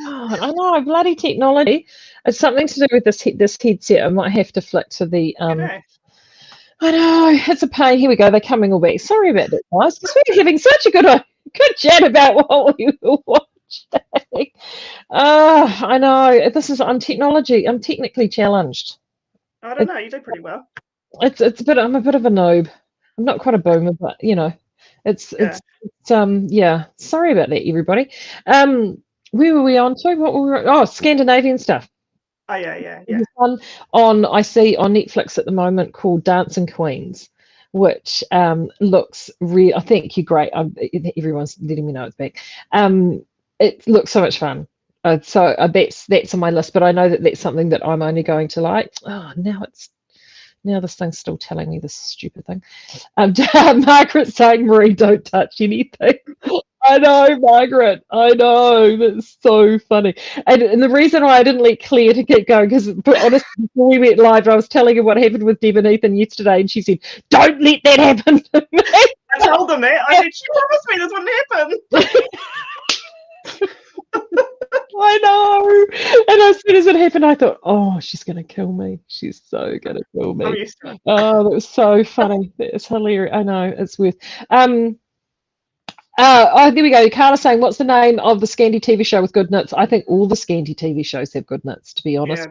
God, I know, bloody technology. It's something to do with this headset. I might have to flick to the I know, it's a pain. Here we go. They're coming all back. Sorry about that, guys. Because we're having such a good chat about what we were watching. I know. I'm technically challenged. I don't know. You do pretty well. I'm a bit of a noob. I'm not quite a boomer, but yeah. Sorry about that, everybody. Where were we on to? What were we? Oh, Scandinavian stuff. Oh yeah. There's one I see on Netflix at the moment called Dancing Queens, which looks real. I think you're great. Everyone's letting me know it's back. It looks so much fun. So that's on my list, but I know that that's something that I'm only going to like. Oh, now this thing's still telling me this stupid thing. Margaret saying, Maree, don't touch anything. I know, Margaret. I know. That's so funny. And the reason why I didn't let Claire to get going, because honestly, before we went live, I was telling her what happened with Deb and Ethan yesterday, and she said, don't let that happen to me. I told them that. I said, she promised me this wouldn't happen. I know. And as soon as it happened, I thought, oh, she's going to kill me. She's so going to kill me. I'm used to it. Oh, that was so funny. It's hilarious. I know. It's worth. There we go. Carla's saying, what's the name of the Scandi TV show with good knits? I think all the Scandi TV shows have good knits, to be honest.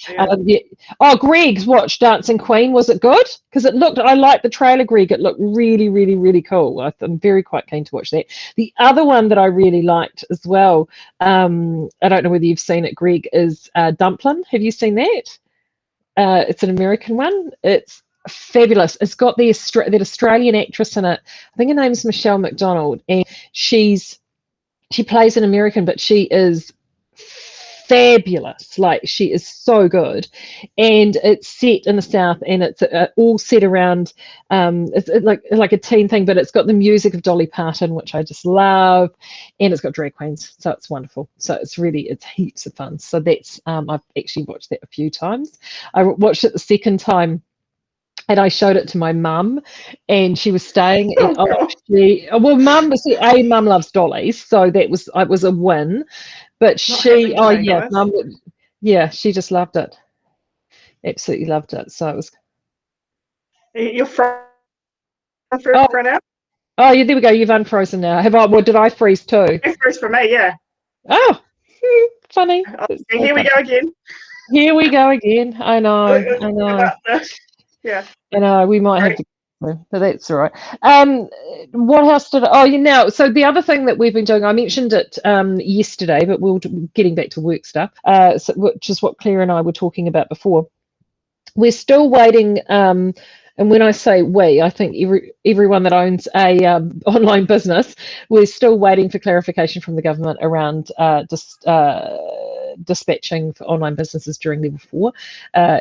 Yeah. Oh, Greg's watched Dancing Queen. Was it good? Because I liked the trailer, Greg. It looked really, really, really cool. I'm very quite keen to watch that. The other one that I really liked as well, I don't know whether you've seen it, Greg, is Dumplin'. Have you seen that? It's an American one. It's fabulous. It's got that Australian actress in it. I think her name's Michelle McDonald, and she plays an American, but she is fabulous. Like, she is so good. And it's set in the South, and it's all set around it's like a teen thing, but it's got the music of Dolly Parton, which I just love, and it's got drag queens, so it's wonderful. So it's heaps of fun. So that's I've actually watched that a few times. I watched it the second time, and I showed it to my mum, and she was staying. And mum loves dollies, so it was a win. But she just loved it, absolutely loved it. So it was. You're frozen now. Oh yeah, there we go. You've unfrozen now. Have I? Well, did I freeze too? You froze for me, yeah. Oh, funny. Here we go again. Here we go again. I know. Yeah. We might have to, but that's all right. What else so the other thing that we've been doing, I mentioned it yesterday, but we're getting back to work stuff, which is what Claire and I were talking about before. We're still waiting, and when I say we, I think everyone that owns a online business, we're still waiting for clarification from the government around dispatching for online businesses during level 4.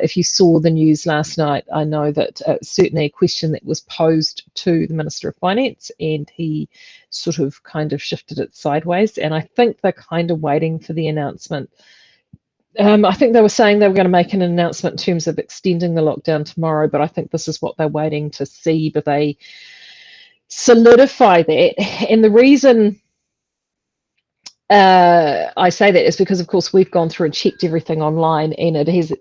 If you saw the news last night, I know that certainly a question that was posed to the Minister of Finance, and he sort of kind of shifted it sideways, and I think they're kind of waiting for the announcement. I think they were saying they were going to make an announcement in terms of extending the lockdown tomorrow, but I think this is what they're waiting to see, but they solidify that. And the reason I say that is because, of course, we've gone through and checked everything online, and it has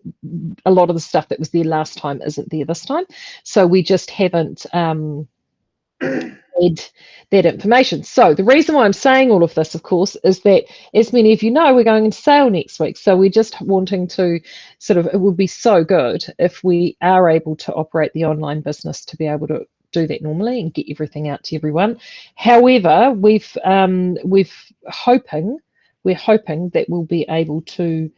a lot of the stuff that was there last time isn't there this time. So we just haven't had that information. So the reason why I'm saying all of this, of course, is that, as many of you know, we're going into sale next week. So we're just wanting to it would be so good if we are able to operate the online business to be able to do that normally and get everything out to everyone. However, we're hoping that we'll be able to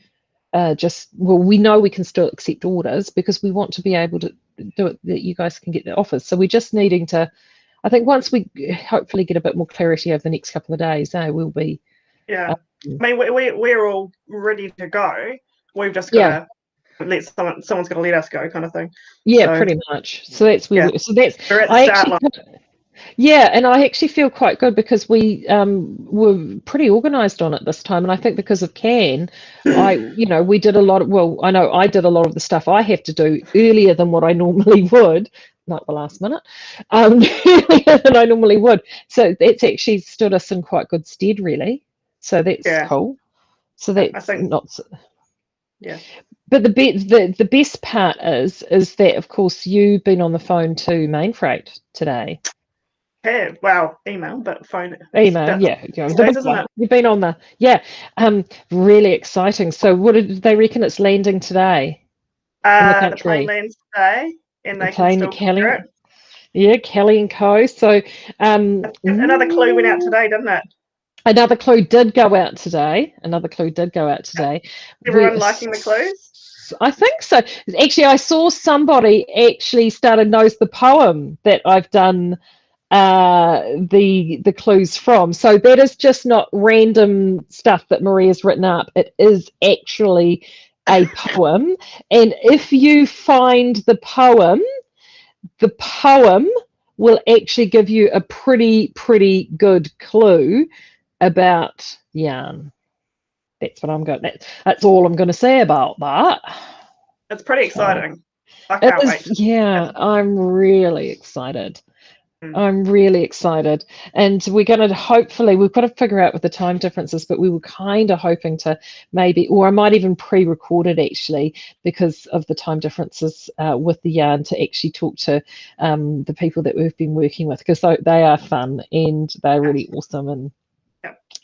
we know we can still accept orders, because we want to be able to do it, that you guys can get the offers. So we're just needing to, I think once we hopefully get a bit more clarity over the next couple of days, we'll be. Yeah, I mean, we're all ready to go. We've just got to let someone's going to let us go, kind of thing. Yeah, so, pretty much. So that's where. Yeah. So that's. We're at the start line. Yeah, and I actually feel quite good, because we were pretty organised on it this time, and I think because of Can, we did a lot of. Well, I know I did a lot of the stuff I have to do earlier than what I normally would. Not the last minute, earlier than I normally would. So that's actually stood us in quite good stead, really. So that's cool. So that's I think, not. yeah. But the best part is that of course you've been on the phone to Main Freight today. Yeah, well, email, but phone. Email, yeah, the big isn't it? You've been on the really exciting. So what did they reckon it's landing today in the The plane country? lands today, and The they can plane, still clear it. yeah, Kelly and Co. So Another clue went out today, didn't it? another clue did go out today. Everyone liking the clues? I think so. Actually, I saw somebody actually started knows the poem that I've done the clues from. So that is just not random stuff that Maree has written up. It is actually a poem. And if you find the poem will actually give you a pretty good clue about yarn. That's what I'm going. That's all I'm going to say about that. It's pretty exciting. I can't wait. Yeah, I'm really excited. I'm really excited, and we're going to hopefully we've got to figure out with the time differences, but we were kind of hoping to maybe, or I might even pre-record it actually because of the time differences with the yarn, to actually talk to the people that we've been working with, because they are fun and they're really awesome. And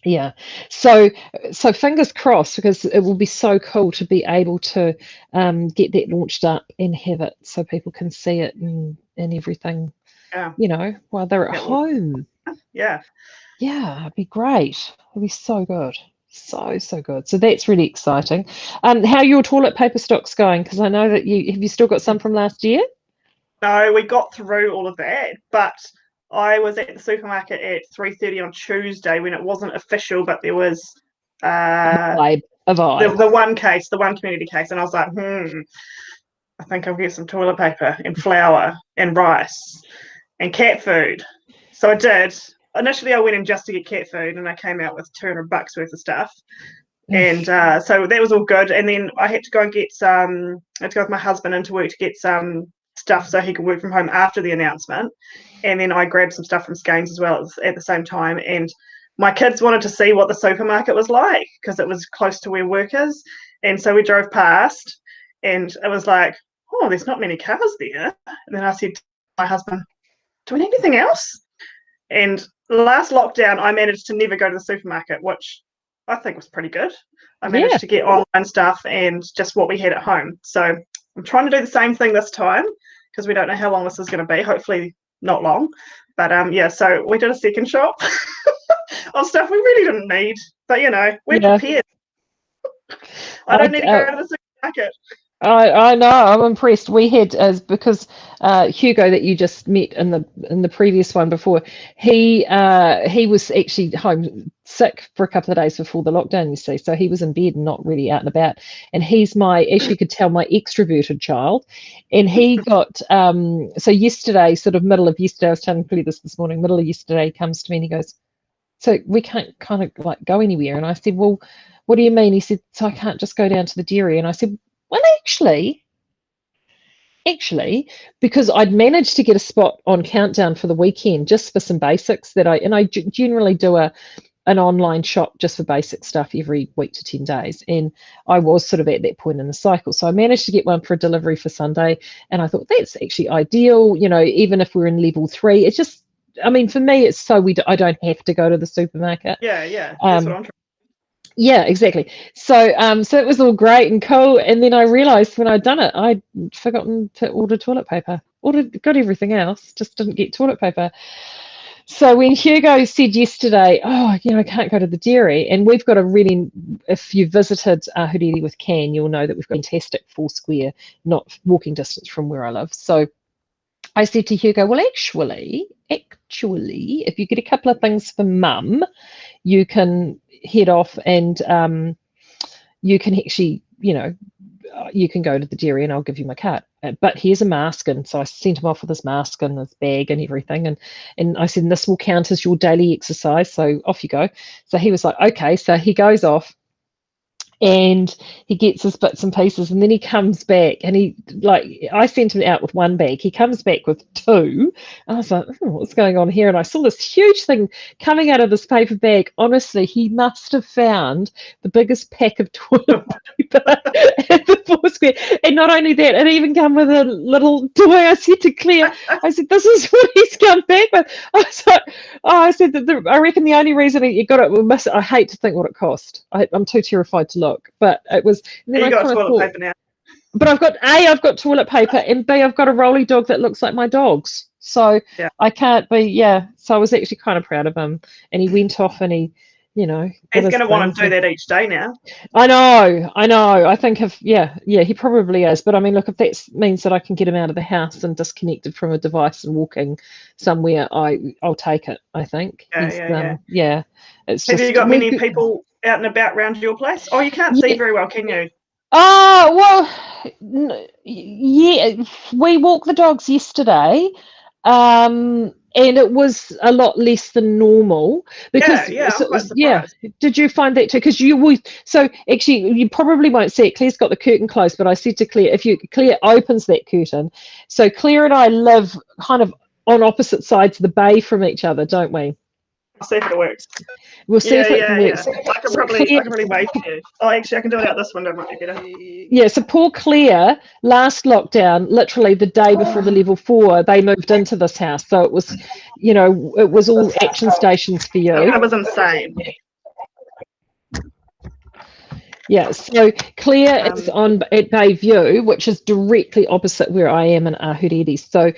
yeah, so fingers crossed, because it will be so cool to be able to get that launched up and have it so people can see it and everything. Yeah. While they're at home. Yeah. Yeah, it'd be great. It'd be so good. So good. So that's really exciting. How are your toilet paper stocks going? Because I know that you still got some from last year? No, we got through all of that, but I was at the supermarket at 3:30 on Tuesday when it wasn't official, but there was a vibe. The one case, the one community case, and I was like, I think I'll get some toilet paper and flour and rice and cat food. So I did. Initially, I went in just to get cat food, and I came out with $200 worth of stuff. And so that was all good. And then I had to go and get some. I had to go with my husband into work to get some stuff so he could work from home after the announcement. And then I grabbed some stuff from Skeinz as well at the same time. And my kids wanted to see what the supermarket was like because it was close to where work is. And so we drove past, and it was like, oh, there's not many cars there. And then I said to my husband, do we need anything else? And last lockdown, I managed to never go to the supermarket, which I think was pretty good. I managed to get online stuff and just what we had at home. So I'm trying to do the same thing this time because we don't know how long this is going to be. Hopefully not long. But so we did a second shop of stuff we really didn't need. But, we're prepared. I don't need to go to the supermarket. I know, I'm impressed. We had, because Hugo that you just met in the previous one before, he was actually home sick for a couple of days before the lockdown, you see, so he was in bed and not really out and about, and he's as you could tell, my extroverted child, and he got so yesterday, sort of middle of yesterday, I was telling Billy this morning, middle of yesterday, he comes to me and he goes, so we can't kind of like go anywhere, and I said, well, what do you mean? He said, so I can't just go down to the dairy, and I said, well, actually, because I'd managed to get a spot on Countdown for the weekend just for some basics that I generally do an online shop just for basic stuff every week to 10 days. And I was sort of at that point in the cycle. So I managed to get one for a delivery for Sunday. And I thought that's actually ideal, even if we're in level 3. It's just, I mean, for me, it's so I don't have to go to the supermarket. Yeah. That's what I'm trying. Yeah, exactly. So so it was all great and cool, and then I realized when I'd done it, I'd forgotten to order toilet paper. Got everything else, just didn't get toilet paper. So when Hugo said yesterday, I can't go to the dairy, and we've got a really, if you visited Huriri with Can, you'll know that we've got a fantastic 4 square, not walking distance from where I live. So I said to Hugo, well, actually, if you get a couple of things for Mum, you can head off and you can actually, you can go to the dairy and I'll give you my card. But here's a mask. And so I sent him off with his mask and his bag and everything. And I said, this will count as your daily exercise. So off you go. So he was like, okay. So he goes off and he gets his bits and pieces, and then he comes back, and I sent him out with one bag, he comes back with two, and I was like, oh, what's going on here? And I saw this huge thing coming out of this paper bag. Honestly, he must have found the biggest pack of toilet paper at the Foursquare. And not only that, it even come with a little toy. I said to Claire, I said, this is what he's come back with. I was like, I said that I reckon the only reason he got it was, I hate to think what it cost. I'm too terrified to look, but it was. And then you got toilet paper now. But I've got toilet paper, and B, I've got a rolly dog that looks like my dog's. So yeah. I can't be, So I was actually kind of proud of him, and he went off and he, he's going to want to do that each day now. I know. I think he probably is. But I mean, look, if that means that I can get him out of the house and disconnected from a device and walking somewhere, I'll take it. I think. Yeah. It's Have you got many people out and about around your place? Oh, you can't see very well, can you? Oh, well, yeah. We walked the dogs yesterday. And it was a lot less than normal because Did you find that too? Because so actually you probably won't see it. Claire's got the curtain closed, but I said to Claire, Claire opens that curtain, so Claire and I live kind of on opposite sides of the bay from each other, don't we? I'll see if it works. We'll see if it works. I can probably wave to you. Oh, actually, I can do it out this window. Might be better. Yeah, so poor Claire, last lockdown, literally the day before the level 4, they moved into this house. So it was, it was all action stations for you. It was insane. Yeah, so Claire is at Bayview, which is directly opposite where I am in Ahuriri. So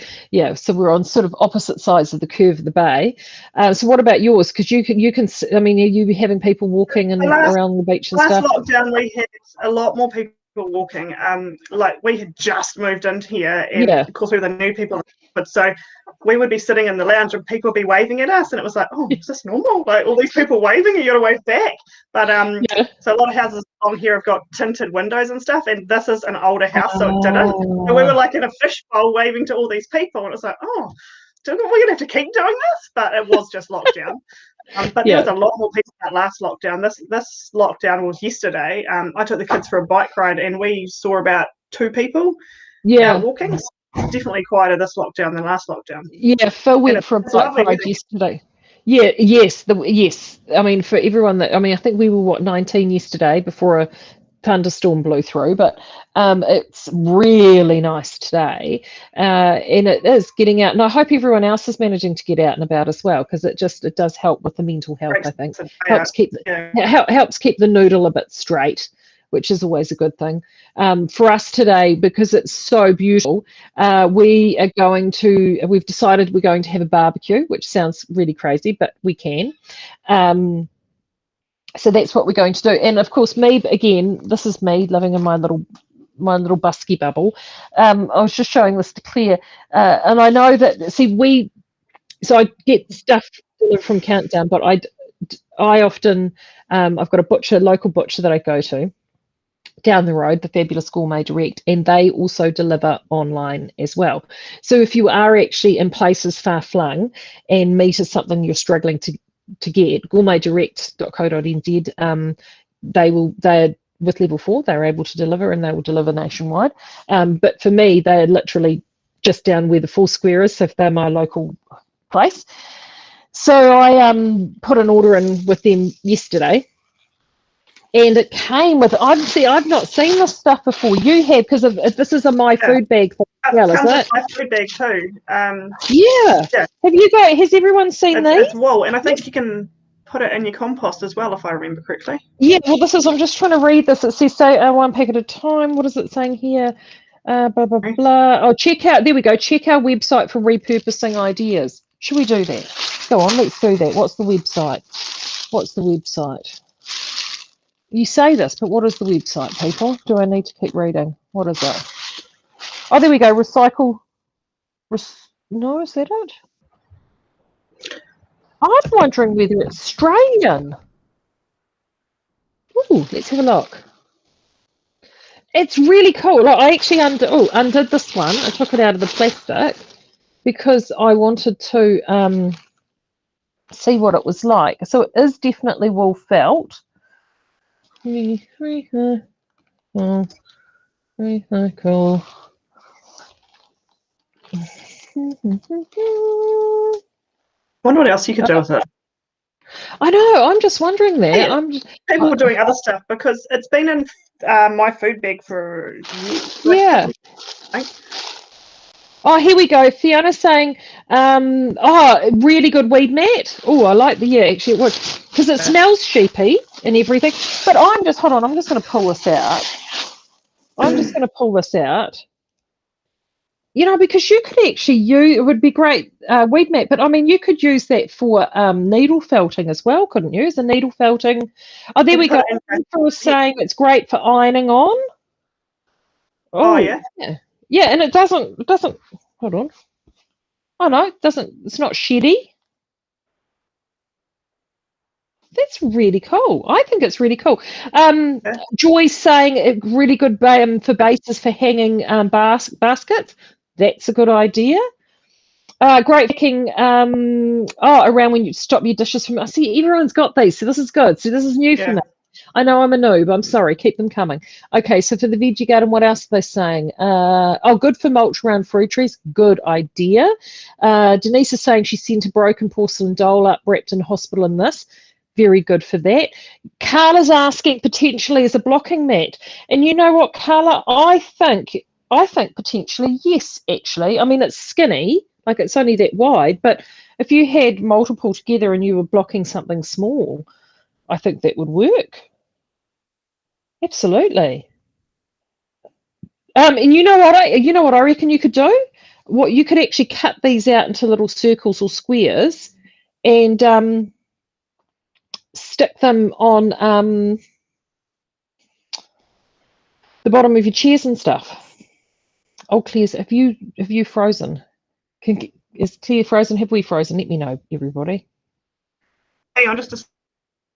so we're on sort of opposite sides of the curve of the bay. So what about yours? Because you can. I mean, are you having people walking around the beach and stuff? Last lockdown, we had a lot more people walking. Like we had just moved into here, and of course we were the new people. But so we would be sitting in the lounge and people would be waving at us, and it was like, oh, is this normal? Like all these people waving, and you got to wave back. But so a lot of houses on here have got tinted windows and stuff, and this is an older house, so it didn't. And we were like in a fishbowl waving to all these people, and it was like, oh, we're gonna have to keep doing this. But it was just lockdown. But there was a lot more people that last lockdown. This lockdown was yesterday. I took the kids for a bike ride, and we saw about 2 people out walking. Definitely quieter this lockdown than last lockdown. Yeah, Phil went for a bike ride yesterday. Yeah, yes. I mean, for everyone I think we were 19 yesterday before a thunderstorm blew through, but it's really nice today, and it is getting out. And I hope everyone else is managing to get out and about as well, because it does help with the mental health. I think helps keep the noodle a bit straight, which is always a good thing. For us today, because it's so beautiful, we've decided we're going to have a barbecue, which sounds really crazy, but we can. So that's what we're going to do. And of course, me, again, this is me living in my little busky bubble. I was just showing this to Claire, and I know that, so I get stuff from Countdown, but I often, I've got a local butcher that I go to down the road, the Fabulous Gourmet Direct, and they also deliver online as well. So if you are actually in places far flung and meat is something you're struggling to get, gourmetdirect.co.nz, they're with level 4, they're able to deliver, and they will deliver nationwide. But for me, they're literally just down where the Foursquare is, so if they're my local place. So I put an order in with them yesterday, and it came with, I've not seen this stuff before. You have, because this is a My Food bag thing as well, is it? My Food bag too. Has everyone seen these? It's wool, and I think you can put it in your compost as well, if I remember correctly. Yeah, well, I'm just trying to read this. It says, one pack at a time. What is it saying here? Blah, blah, blah. Oh, there we go. Check our website for repurposing ideas. Should we do that? Go on, let's do that. What's the website? You say this, but what is the website, people? Do I need to keep reading? What is it? Oh, there we go. Recycle. No, is that it? I'm wondering whether it's Australian. Ooh, let's have a look. It's really cool. Like, I actually undid this one. I took it out of the plastic because I wanted to see what it was like. So it is definitely wool felt. Cool. Wonder what else you could do with it. I know. I'm just wondering there. People were doing other stuff because it's been in my food bag for years. Yeah. Oh, here we go. Fiona's saying, really good weed mat. Oh, I like actually it would, because it smells sheepy and everything. But hold on, I'm just going to pull this out. Because you could actually use, it would be great weed mat, but I mean, you could use that for needle felting as well, couldn't you? As a needle felting. Oh, there we go. People were saying it's great for ironing on. Oh yeah. Yeah, and it doesn't, hold on. Oh no, it's not shitty. That's really cool. I think it's really cool. Joy's saying a really good for bases for hanging baskets. That's a good idea. Great picking around when you stop your dishes from. I see everyone's got these, so this is good. So this is new for me. I know I'm a noob. I'm sorry. Keep them coming. Okay, so for the veggie garden, what else are they saying? Good for mulch around fruit trees. Good idea. Denise is saying she sent a broken porcelain doll up wrapped in hospital in this. Very good for that. Carla's asking potentially as a blocking mat. And you know what, Carla? I think potentially yes, actually. I mean, it's skinny, like it's only that wide, but if you had multiple together and you were blocking something small, I think that would work. Absolutely. And you know what I reckon you could do? What you could actually cut these out into little circles or squares and stick them on the bottom of your chairs and stuff. Oh, Claire's, have you frozen? Is Claire frozen? Have we frozen? Let me know, everybody. Hang on, just a...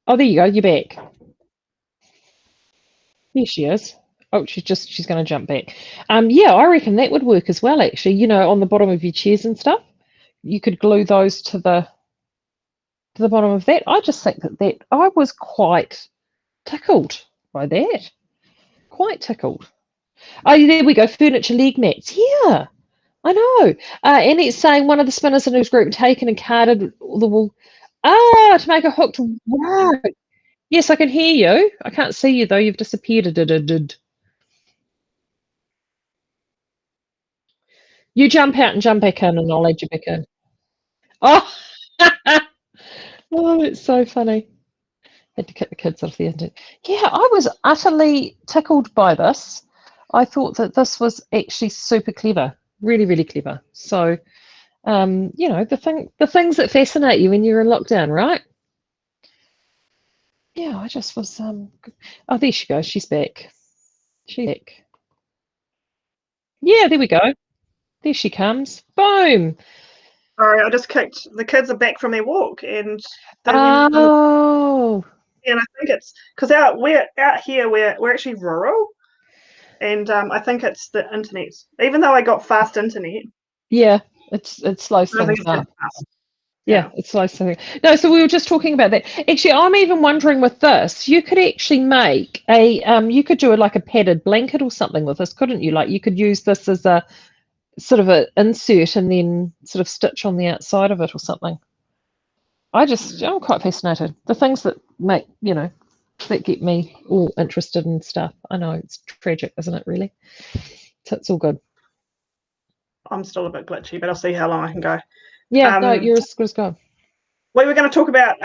Oh, there you go. You're back. There she is. Oh, she's going to jump back. Yeah, I reckon that would work as well. Actually, on the bottom of your chairs and stuff, you could glue those to the bottom of that. I just think that I was quite tickled by that. Quite tickled. Oh, there we go. Furniture leg mats. Yeah, I know. And it's saying one of the spinners in his group taken and carded the wool. To make a hook to work. Yes, I can hear you. I can't see you though. You've disappeared. You jump out and jump back in, and I'll add you back in. Oh, oh, it's so funny. Had to kick the kids off the internet. Yeah, I was utterly tickled by this. I thought that this was actually super clever, really, really clever. So, the things that fascinate you when you're in lockdown, right? Yeah, I just was. Oh, there she goes. She's back. She's back. Yeah, there we go. There she comes. Boom. Sorry, I just kicked. The kids are back from their walk, and and I think it's because we're out here. We're actually rural, and I think it's the internet. Even though I got fast internet, yeah, it slows things up. Yeah, it slows things. No, so we were just talking about that. Actually, I'm even wondering with this, you could actually make you could do like a padded blanket or something with this, couldn't you? Like you could use this as a sort of an insert and then sort of stitch on the outside of it or something. I'm quite fascinated. The things that make, that get me all interested in stuff. I know it's tragic, isn't it, really? So it's all good. I'm still a bit glitchy, but I'll see how long I can go. Yeah, no, you're as good as go. We were going to talk about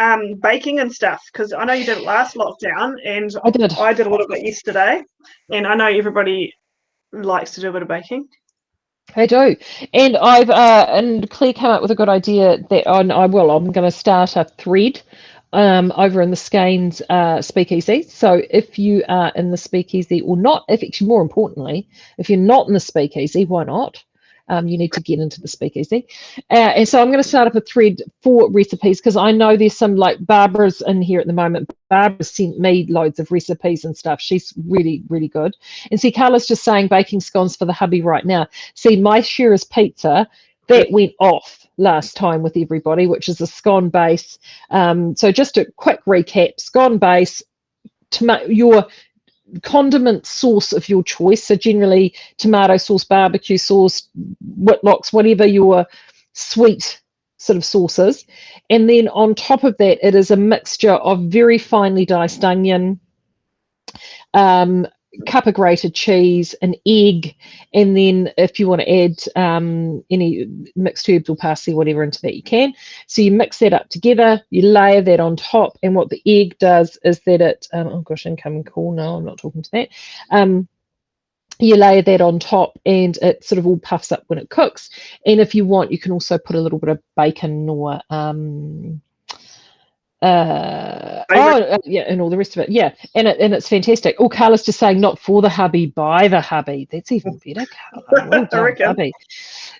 baking and stuff because I know you did it last lockdown, and I did a little bit yesterday, and I know everybody likes to do a bit of baking. I do, and and Claire came up with a good idea that I'm going to start a thread over in the Skeinz speakeasy. So if you are in the speakeasy or not, actually more importantly, if you're not in the speakeasy, why not? You need to get into the speakeasy. And so I'm going to start up a thread for recipes because I know there's some, like Barbara's in here at the moment. Barbara sent me loads of recipes and stuff. She's really, really good. And see, Carla's just saying baking scones for the hubby right now. See, my Shearer's pizza, that went off last time with everybody, which is a scone base. So just a quick recap, scone base, your condiment sauce of your choice. So generally tomato sauce, barbecue sauce, Whitlock's, whatever your sweet sort of sauces. And then on top of that, it is a mixture of very finely diced onion, cup of grated cheese, an egg, and then if you want to add any mixed herbs or parsley, whatever, into that, you can. So you mix that up together, you layer that on top, and what the egg does is that it oh gosh, incoming call. No, I'm not talking to that. You layer that on top and it sort of all puffs up when it cooks. And if you want, you can also put a little bit of bacon or yeah, and all the rest of it, yeah, and it's fantastic. Oh, Carla's just saying, not for the hubby, by the hubby. That's even better, Carla. Well done, hubby.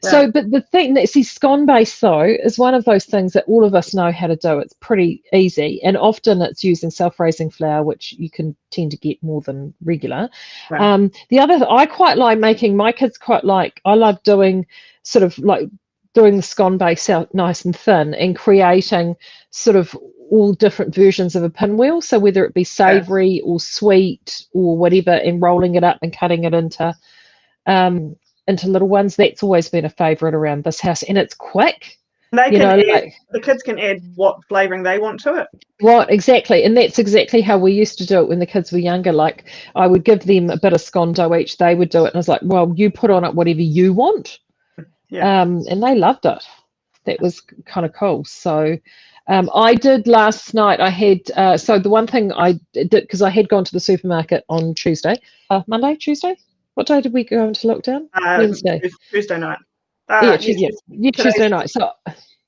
Yeah. So, but the thing that, see, scone base though is one of those things that all of us know how to do. It's pretty easy, and often it's using self-raising flour, which you can tend to get more than regular. Right. The other, I quite like making, my kids quite like, I love doing sort of like doing the scone base out nice and thin and creating sort of all different versions of a pinwheel, so whether it be savoury or sweet or whatever, and rolling it up and cutting it into little ones. That's always been a favourite around this house, and it's quick. They can add, the kids can add what flavouring they want to it. What exactly, and that's exactly how we used to do it when the kids were younger. Like I would give them a bit of scone dough each, they would do it, and I was like, well, you put on it whatever you want. Yeah. And they loved it. That was kind of cool. So I did last night, I had, so the one thing I did, because I had gone to the supermarket on Tuesday, Tuesday? What day did we go into lockdown? Wednesday. Tuesday night. Tuesday night. So,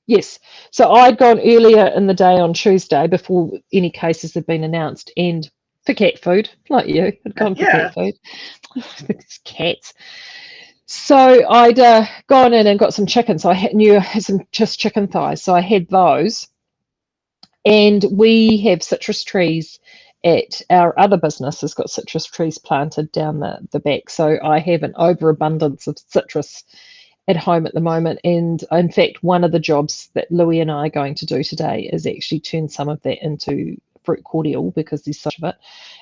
yes. So I'd gone earlier in the day on Tuesday before any cases had been announced, and for cat food, like you, I'd gone for cat food. It's cats. So I'd gone in and got some chicken. So I had some just chicken thighs. So I had those. And we have citrus trees at our other business has got citrus trees planted down the back. So I have an overabundance of citrus at home at the moment. And in fact, one of the jobs that Louis and I are going to do today is actually turn some of that into fruit cordial, because there's such of it.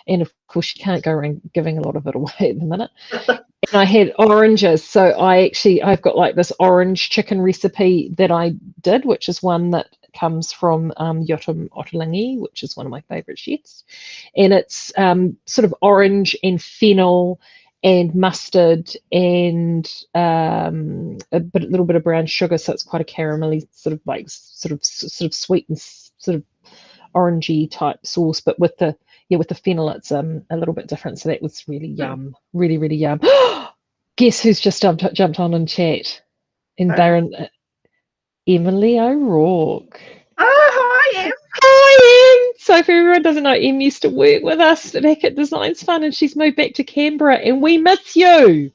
And of course, you can't go around giving a lot of it away at the minute. And I had oranges. So I've got like this orange chicken recipe that I did, which is one that comes from Yotam Ottolenghi, which is one of my favourite chefs. And it's sort of orange and fennel and mustard and a little bit of brown sugar. So it's quite a caramelly sort of sweet and sort of orangey type sauce, but with the fennel, it's a little bit different. So that was really yum, really, really yum. Guess who's just jumped on in chat? And they're in Emily O'Rourke. Oh, hi, Em. Hi, Em. So if everyone doesn't know, Em used to work with us back at Designs Fun, and she's moved back to Canberra, and we miss you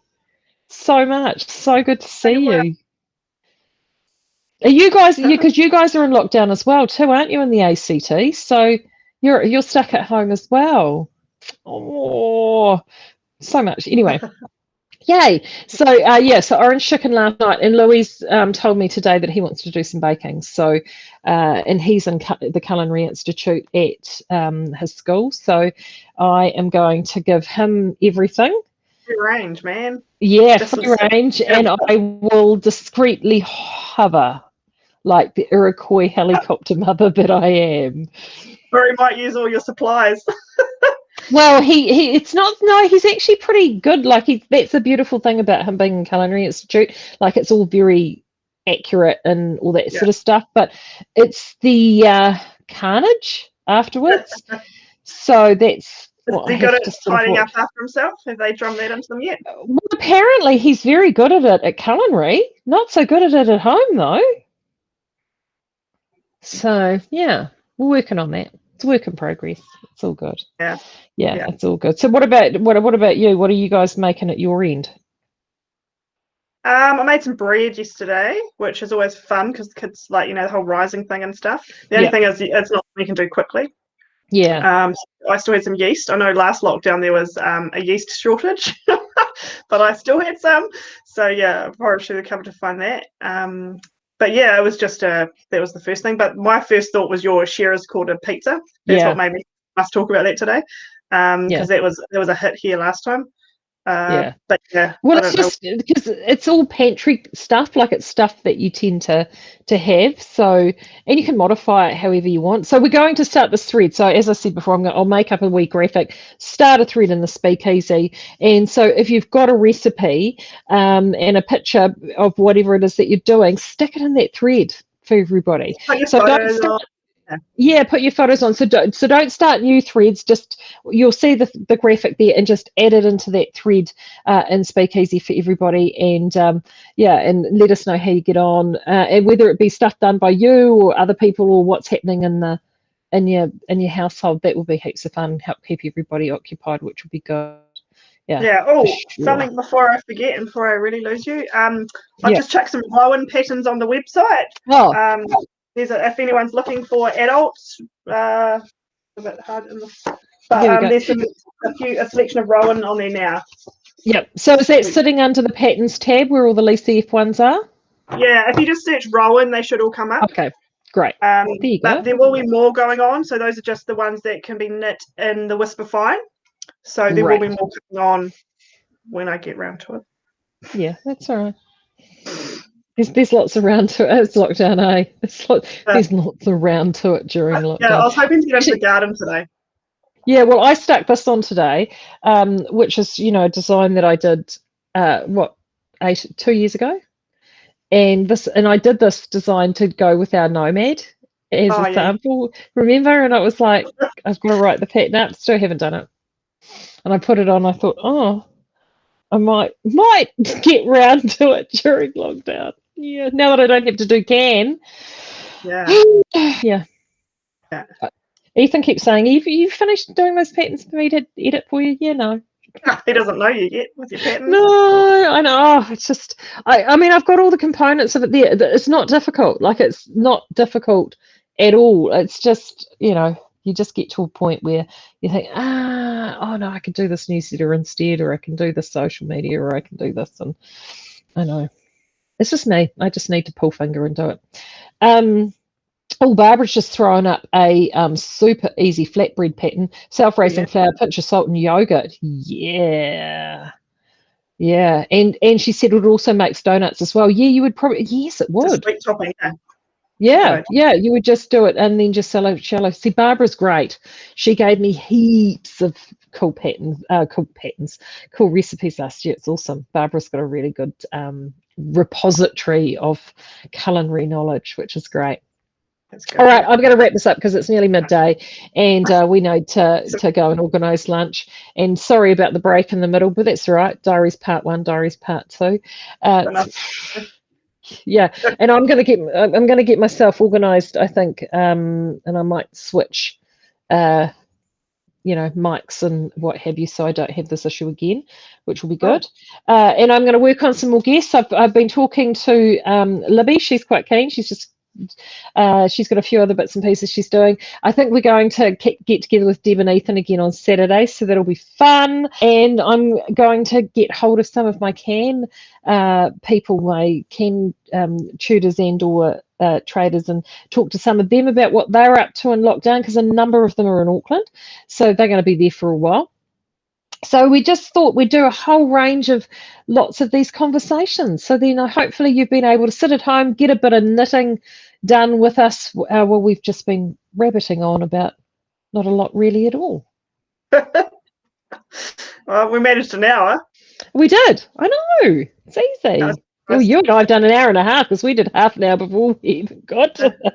so much. So good to see you. Are you guys, because you guys are in lockdown as well too, aren't you, in the ACT? So you're stuck at home as well. Oh, so much. Anyway, yay. So so orange chicken last night, and Louis told me today that he wants to do some baking. So and he's in the Culinary Institute at his school. So I am going to give him everything. Free range, man. Yeah, free range, and I will discreetly hover like the Iroquois helicopter mother that I am. Or he might use all your supplies. Well, he's actually pretty good. Like that's the beautiful thing about him being in Culinary Institute. Like it's all very accurate and all that sort of stuff, but it's the carnage afterwards. So that's what he got it tidying up after himself. Have they drummed that into them yet? Well, apparently he's very good at it at Culinary. Not so good at it at home though. So yeah, we're working on that. It's a work in progress. It's all good. Yeah, it's all good. So what about you? What are you guys making at your end? I made some bread yesterday, which is always fun because kids like the whole rising thing and stuff. The only thing is it's not something you can do quickly. Yeah. So I still had some yeast. I know last lockdown there was a yeast shortage, but I still had some. So yeah, I probably should have come to find that. But yeah, it was just that was the first thing. But my first thought was your Shearer's quarter pizza. That's what made me must talk about that today. because there was a hit here last time. But yeah, well, it's just because it's all pantry stuff, like it's stuff that you tend to have. So, and you can modify it however you want. So we're going to start this thread. So as I said before, I'll make up a wee graphic, start a thread in the Speakeasy. And so if you've got a recipe and a picture of whatever it is that you're doing, stick it in that thread for everybody. So don't start. Yeah, put your photos on. So don't start new threads. Just you'll see the graphic there, and just add it into that thread in Speakeasy for everybody. And and let us know how you get on, and whether it be stuff done by you or other people, or what's happening in your household. That will be heaps of fun. Help keep everybody occupied, which will be good. Yeah. Oh, something before I forget and before I really lose you. I've just chucked some Rowan patterns on the website. If anyone's looking for adults, a bit hard in this, but there's a selection of Rowan on there now. Yep. So is that sitting under the patterns tab where all the Lisa F1s are? Yeah. If you just search Rowan, they should all come up. Okay. Great. There you go. There will be more going on. So those are just the ones that can be knit in the Whisper Fine. So there will be more coming on when I get round to it. Yeah, that's all right. There's lots around to it. It's lockdown, eh? There's lots around to it during lockdown. Yeah, I was hoping to get into the garden today. Yeah, well, I stuck this on today, which is, a design that I did, 2 years ago, and I did this design to go with our nomad as a sample. Remember? And it was like, I've got to write the pattern up. Still haven't done it, and I put it on. I thought, I might get round to it during lockdown. Yeah, now that I don't have to do can. Yeah. Ethan keeps saying, you finished doing those patterns for me to edit for you? Yeah, no. He doesn't know you yet with your patterns. No, I know. It's just, I mean, I've got all the components of it there. It's not difficult. Like, it's not difficult at all. It's just, you just get to a point where you think, oh no, I could do this newsletter instead, or I can do this social media, or I can do this. And I know. It's just me. I just need to pull finger and do it. Barbara's just thrown up a super easy flatbread pattern. Self-raising flour, pinch of salt and yogurt. Yeah. And she said it also makes donuts as well. Yeah, you would probably, yes, it would. Sweet topping, yeah, you would just do it and then just shallow. See, Barbara's great. She gave me heaps of cool recipes last year. It's awesome. Barbara's got a really good repository of culinary knowledge, which is great. All right, I'm going to wrap this up because it's nearly midday, and we need to go and organise lunch. And sorry about the break in the middle, but that's all right. Diaries Part 1, Diaries Part 2. Yeah, and I'm going to get myself organised, I think, and I might switch, mics and what have you, so I don't have this issue again, which will be good. And I'm going to work on some more guests. I've been talking to Libby. She's quite keen. She's got a few other bits and pieces she's doing. I think we're going to get together with Deb and Ethan again on Saturday, so that'll be fun. And I'm going to get hold of some of my can people, my can tutors and or traders, and talk to some of them about what they're up to in lockdown, because a number of them are in Auckland, so they're going to be there for a while. So we just thought we'd do a whole range of lots of these conversations. So then hopefully you've been able to sit at home, get a bit of knitting done with us while we've just been rabbiting on about not a lot really at all. Well, we managed an hour. We did. I know. It's easy. Well, you and I have done an hour and a half, because we did half an hour before we even got to this.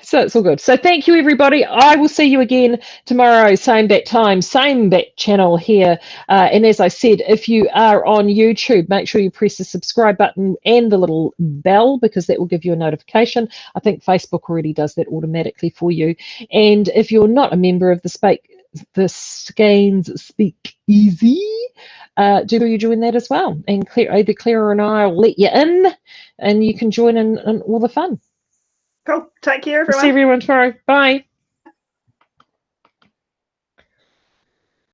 So it's all good. So thank you, everybody. I will see you again tomorrow, same bat time, same bat channel here. And as I said, if you are on YouTube, make sure you press the subscribe button and the little bell, because that will give you a notification. I think Facebook already does that automatically for you. And if you're not a member of the Skeinz Speak Easy, do you join that as well? And either Claire and I will let you in, and you can join in all the fun. Cool. Take care, everyone. See everyone tomorrow. Bye.